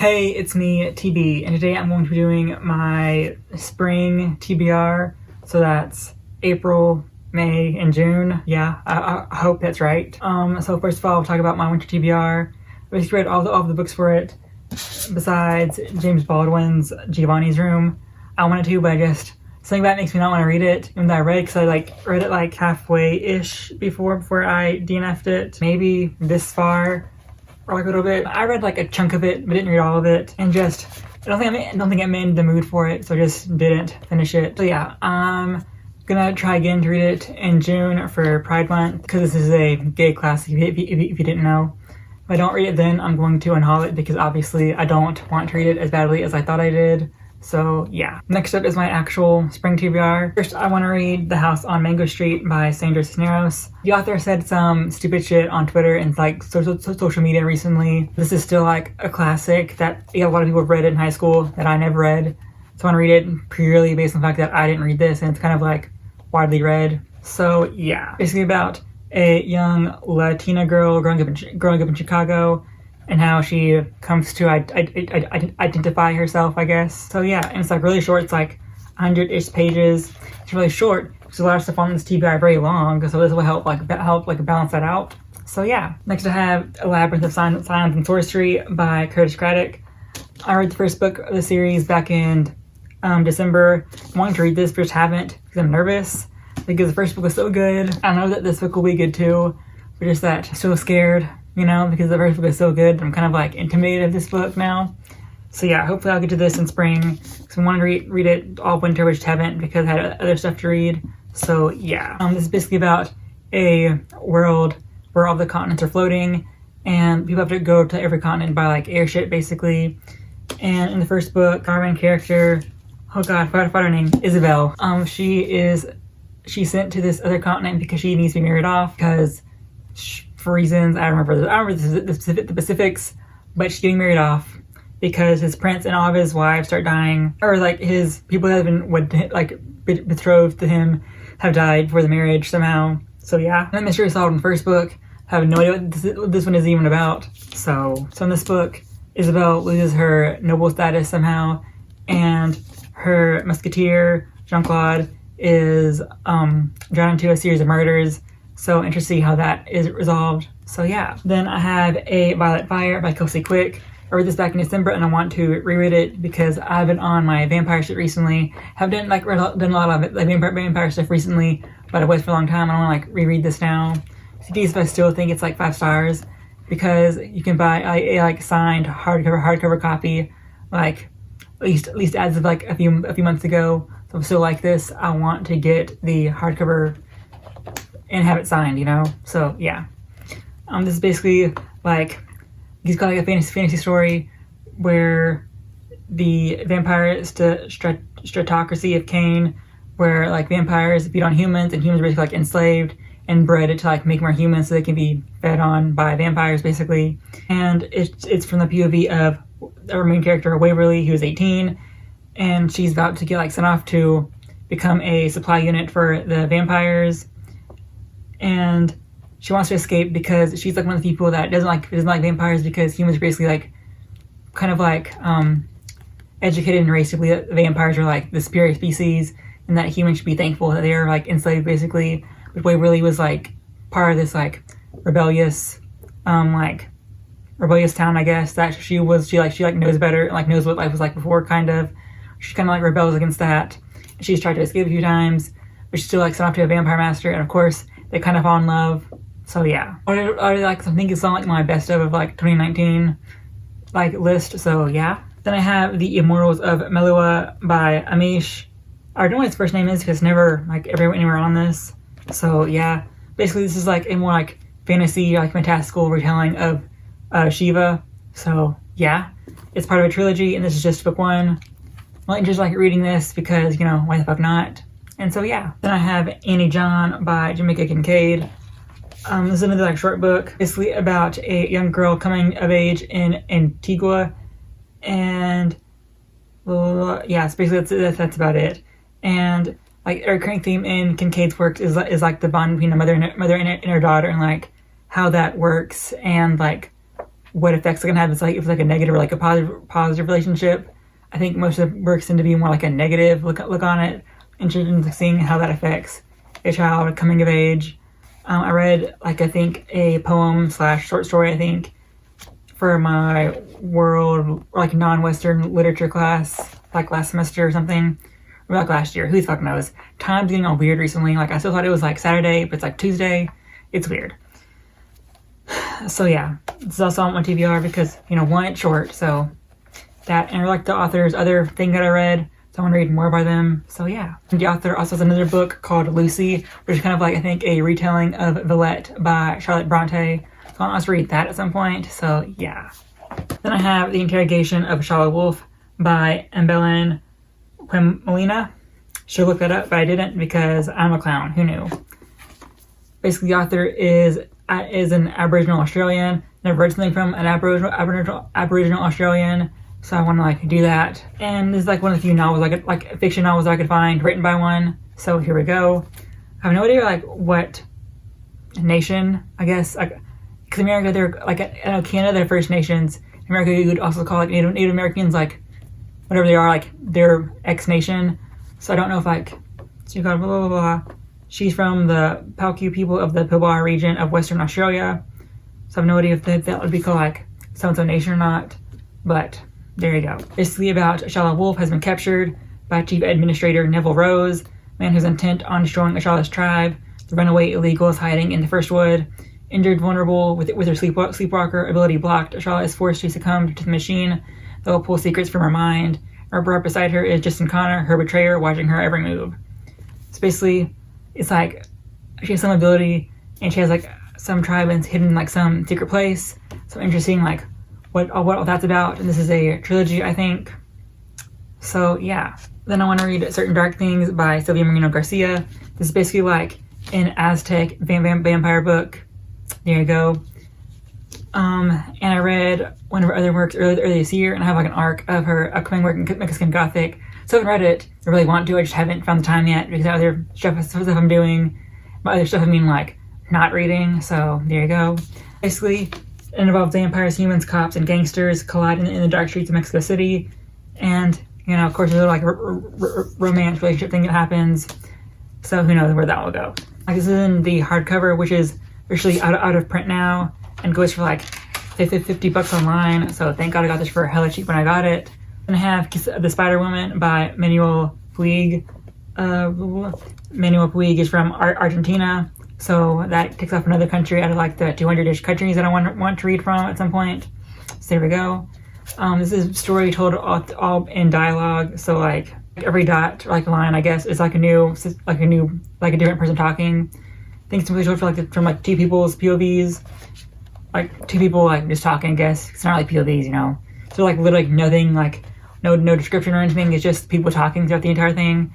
Hey, it's me, TB, and today I'm going to be doing my spring TBR, so that's April, May, and June. Yeah, I hope that's right. So first of all, I'll talk about my winter TBR. I basically read all the books for it, besides James Baldwin's Giovanni's Room. I wanted to, but something about it makes me not want to read it, even though I read it, because I read it halfway-ish before I DNF'd it. Maybe this far, or a little bit. I read a chunk of it, but didn't read all of it, and I don't think I'm in the mood for it, so I just didn't finish it. So yeah, I'm gonna try again to read it in June for Pride Month, because this is a gay classic, if you didn't know. If I don't read it then, I'm going to unhaul it, because obviously I don't want to read it as badly as I thought I did. So yeah. Next up is my actual spring TBR. First, I want to read The House on Mango Street by Sandra Cisneros. The author said some stupid shit on Twitter and social media recently. This is still a classic that a lot of people have read in high school that I never read. So I want to read it purely based on the fact that I didn't read this, and it's kind of widely read. So yeah, basically about a young Latina girl growing up in Chicago, and how she comes to identify herself, I guess. So yeah, and it's really short. It's 100-ish pages. It's really short because a lot of stuff on this TBR are very long. So this will help balance that out. So yeah. Next I have A Labyrinth of Science and Sorcery by Curtis Craddock. I read the first book of the series back in December. I'm wanting to read this, but just haven't because I'm nervous, because the first book was so good. I know that this book will be good too, but just that I'm so scared, because the first book is so good. I'm kind of intimidated of this book now. So yeah, hopefully I'll get to this in spring, because I want to read it all winter, but just haven't because I had other stuff to read. So yeah, this is basically about a world where all the continents are floating, and people have to go to every continent by airship basically. And in the first book, our main character, oh god, I forgot her name, Isabel. She's sent to this other continent because she needs to be married off, because for reasons I don't remember the specifics, but she's getting married off because his prince and all of his wives start dying, or his people that have been betrothed to him have died before the marriage somehow. So yeah, that mystery is solved in the first book. I have no idea what this one is even about. So in this book, Isabel loses her noble status somehow, and her musketeer Jean-Claude is drawn into a series of murders. So interested to see how that is resolved. So yeah. Then I have A Violet Fire by Kelsey Quick. I read this back in December, and I want to reread it because I've been on my vampire shit recently. Have done done a lot of it, vampire stuff recently, but I was for a long time. I don't want to reread this now. See if I still think it's 5 stars, because you can buy a signed hardcover copy, at least as of a few months ago. So if I still like this, I want to get the hardcover and have it signed, So yeah, this is basically he's got a fantasy story where the vampire stratocracy of Cain, where vampires feed on humans, and humans are basically enslaved and bred to make more humans so they can be fed on by vampires basically. And it's from the POV of our main character Waverly, who's 18, and she's about to get sent off to become a supply unit for the vampires. And she wants to escape because she's one of the people that doesn't like vampires, because humans are basically educated and raised to believe that vampires are the superior species, and that humans should be thankful that they are enslaved basically. But Waverly was part of this rebellious rebellious town, I guess, that she knows better, knows what life was like before, kind of. She kind of rebels against that. She's tried to escape a few times, but she's still sent off to a vampire master, and of course they kind of fall in love. So yeah, I think it's on my best of 2019 list. So yeah. Then I have The Immortals of Melua by Amish. I don't know what his first name is because never anywhere on this. So yeah, basically this is a more fantasy, fantastical retelling of Shiva. So yeah, it's part of a trilogy, and this is just book 1. I just reading this because why the fuck not? And so yeah. Then I have Annie John by Jamaica Kincaid. This is another short book, basically about a young girl coming of age in Antigua, and yeah, it's basically that's about it. And a recurring theme in Kincaid's works is the bond between a mother and her daughter, and how that works, and what effects it can have. It's like if it's like a negative or like a positive relationship. I think most of the works tend to be more like a negative look on it. Interested in seeing how that affects a child coming of age. I read like I think a poem / short story I think for my world like non-Western literature class like last semester or something. Or like last year. Who the fuck knows? Time's getting all weird recently. Like I still thought it was like Saturday, but it's like Tuesday. It's weird. So yeah, this is also on my TBR because, you know, one, it's short, so that, and I like the author's other thing that I read, so I want to read more by them, so yeah. The author also has another book called Lucy, which is kind of like, I think, a retelling of Villette by Charlotte Bronte, so I want to read that at some point, so yeah. Then I have The Interrogation of Charlotte Wolfe by Embelline Molina. Should look that up, but I didn't because I'm a clown, who knew? Basically, the author is an Aboriginal Australian. Never read something from an Aboriginal Australian, so I want to like do that. And this is like one of the few novels, like fiction novels I could find written by one. So here we go. I have no idea like what nation, I guess, because America, they're like Canada, they're First Nations. In America, you would also call like Native Americans like whatever they are, like their X nation. So I don't know if like so blah blah blah blah. She's from the Palku people of the Pilbara region of Western Australia. So I have no idea if that would be called like so-and-so nation or not. But there you go. Basically about Charlotte Wolfe has been captured by Chief Administrator Neville Rose, man who's intent on destroying Charlotte's tribe. The runaway illegal is hiding in the first wood. Injured, vulnerable, with her sleepwalker ability blocked, Charlotte is forced to succumb to the machine that will pull secrets from her mind. Right beside her is Justin Connor, her betrayer, watching her every move. So basically, it's like she has some ability and she has like some tribe and it's hidden in like some secret place. So interesting like what all that's about. And this is a trilogy, I think. So yeah. Then I want to read Certain Dark Things by Sylvia Moreno Garcia. This is basically like an Aztec vampire book. There you go. And I read one of her other works earlier this year, and I have like an arc of her upcoming work in Mexican Gothic. So I haven't read it. I really want to. I just haven't found the time yet because other stuff I'm doing. By other stuff I mean like not reading. So there you go. Basically, it involves vampires, humans, cops, and gangsters colliding in the dark streets of Mexico City. And you know, of course, there's a little like romance relationship thing that happens. So who knows where that will go. Like this is in the hardcover, which is officially out of print now, and goes for like $50 online. So thank God I got this for hella cheap when I got it. And I have The Spider Woman by Manuel Puig. Manuel Puig is from Argentina, so that takes off another country out of like the 200-ish countries that I want to read from at some point. So there we go. This is a story told all in dialogue. So like every dot or like a line, I guess, is like a different person talking. I think it's really told from like two people's POVs. Like two people like just talking, I guess. It's not like POVs, you know. So like literally nothing, like no description or anything. It's just people talking throughout the entire thing.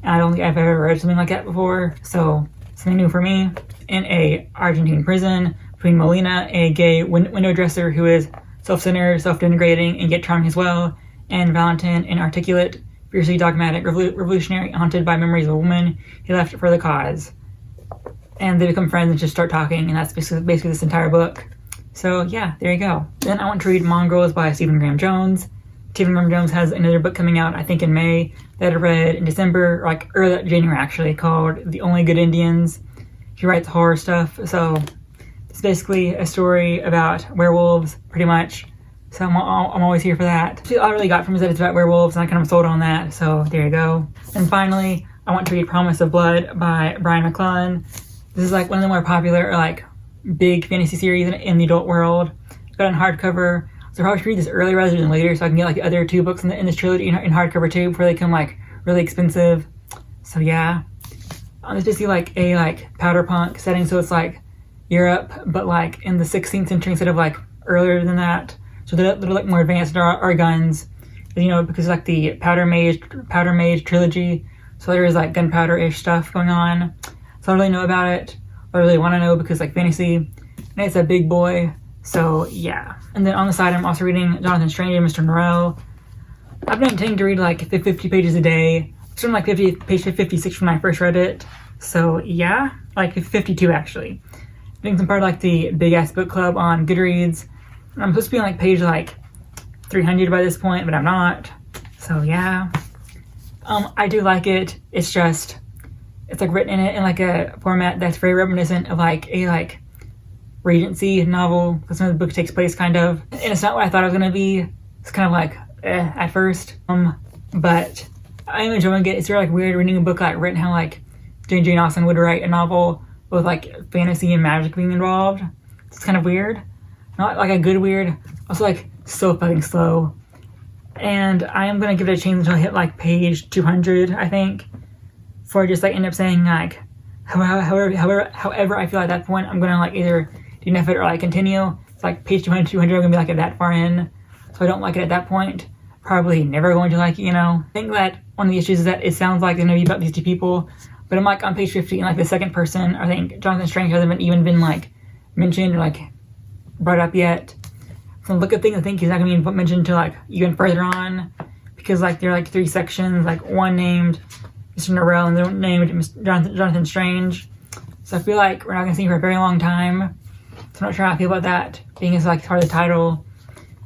And I don't think I've ever read something like that before. So something new for me. In a Argentine prison between Molina, a gay window dresser who is self-centered, self-denigrating, and yet charming as well, and Valentin, an articulate, fiercely dogmatic revolutionary, haunted by memories of a woman he left for the cause. And they become friends and just start talking, and that's basically this entire book. So yeah, there you go. Then I want to read Mongrels by Stephen Graham Jones. Stephen Graham Jones has another book coming out, I think in May, that I read in December, like early January actually, called The Only Good Indians. He writes horror stuff, so it's basically a story about werewolves, pretty much. So I'm always here for that. All I really got from it is that it's about werewolves, and I kind of sold on that, so there you go. And finally, I want to read Promise of Blood by Brian McClellan. This is like one of the more popular, like, big fantasy series in the adult world. It's got it in hardcover, so I probably should read this earlier rather than later, so I can get like the other two books in this trilogy in hardcover too before they become like really expensive. So yeah, it's basically like a powder punk setting, so it's like Europe, but like in the 16th century instead of like earlier than that. So they're like more advanced our guns, you know, because like the Powder Mage trilogy. So there is like gunpowder-ish stuff going on. So I don't really know about it. I really want to know because like fantasy, and it's a big boy. So yeah. And then on the side, I'm also reading Jonathan Strange and Mr. Moreau. I've been intending to read like 50 pages a day. It's from like page 56 when I first read it. So yeah, like 52 actually. I think some part of like the big ass book club on Goodreads. I'm supposed to be on like page like 300 by this point, but I'm not. So yeah. I do like it. It's just, it's like written in like a format that's very reminiscent of like a like Regency novel, because some of the book takes place kind of, and it's not what I thought it was gonna be. It's kind of like at first, but I am enjoying it. It's really like weird reading a book like written how like Jane Austen would write a novel with like fantasy and magic being involved. It's kind of weird, not like a good weird. Also like so fucking slow, and I am gonna give it a chance until I hit like page 200, I think, before I just like end up saying like however I feel at that point I'm gonna like either DNF it or like continue. It's like page 200 I'm gonna be like at that far in, so I don't like it at that point. Probably never going to like it, you know. I think that one of the issues is that it sounds like it's gonna be about these two people, but I'm like on page 50 and like the second person, I think Jonathan Strange hasn't even been like mentioned or like brought up yet. From the look of things, I think he's not gonna be mentioned until like even further on, because like there are like 3 sections, like one named Mr. Norrell and the one named Jonathan Strange. So I feel like we're not gonna see him for a very long time. So I'm not sure how I feel about that, being as like part of the title.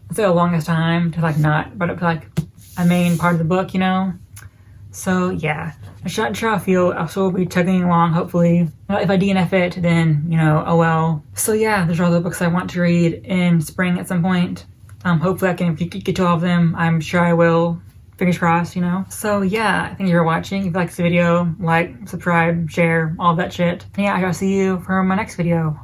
It's like the longest time to like not brought up to like a main part of the book, you know? So yeah, I'm not sure how I feel. I'll still be chugging along, hopefully. If I DNF it, then, you know, oh well. So yeah, those are all the books I want to read in spring at some point. Hopefully I can get to all of them. I'm sure I will. Fingers crossed, you know? So yeah, thank you for watching. If you like this video, like, subscribe, share, all that shit. And yeah, I shall see you for my next video.